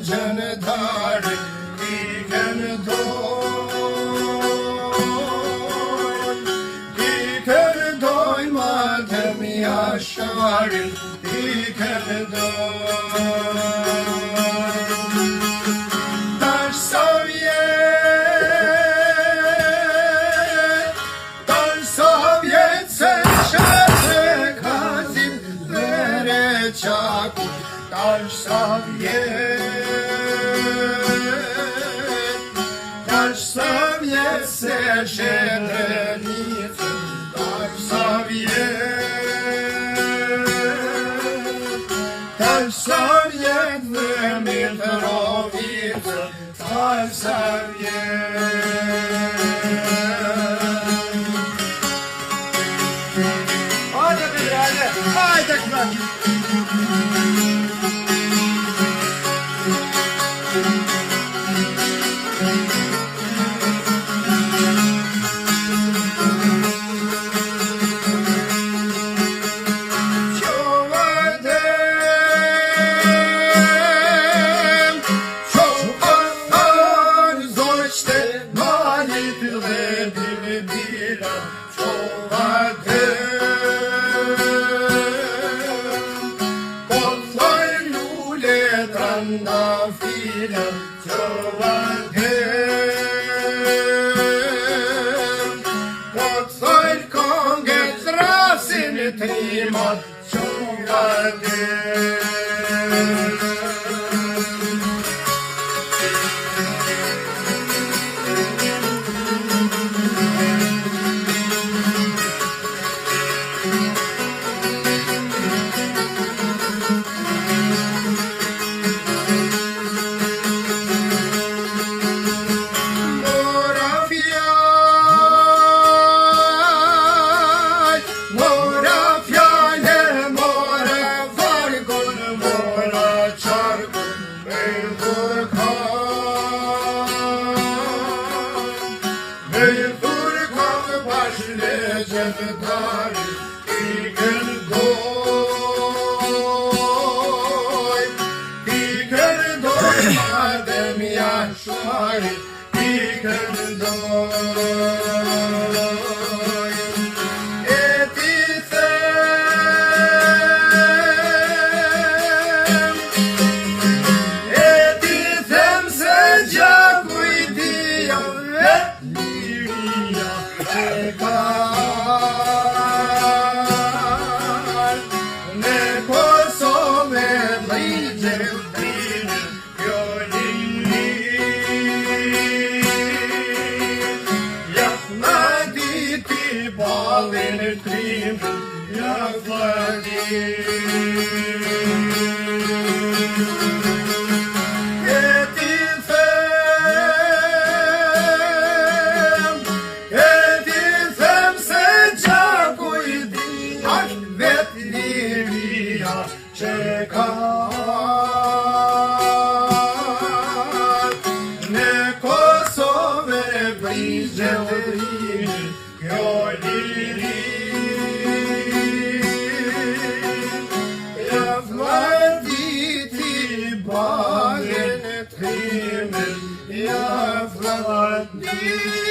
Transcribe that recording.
gjënëtare i këndoj madhe mia shari i këndoj tash sa vjet se shate kazim vere qaku tash sa vjet se shedrenicë tash sa vjet dhe Mitrovicë tash sa vjet Hajde knaki! Trandafila qëvatem Po thoj konget rasin trimat qëvatem Gjënëtare i këndoj madhe mia shari i këndoj e ti them se gjaku i tia vet liria e ka Balin trim, ja vladim E ti them se gjaku i di Ashtë vet liria që ka Në Kosovë brigje vërinë Kjo liri Ja vladiti balin trimin Ja vladiti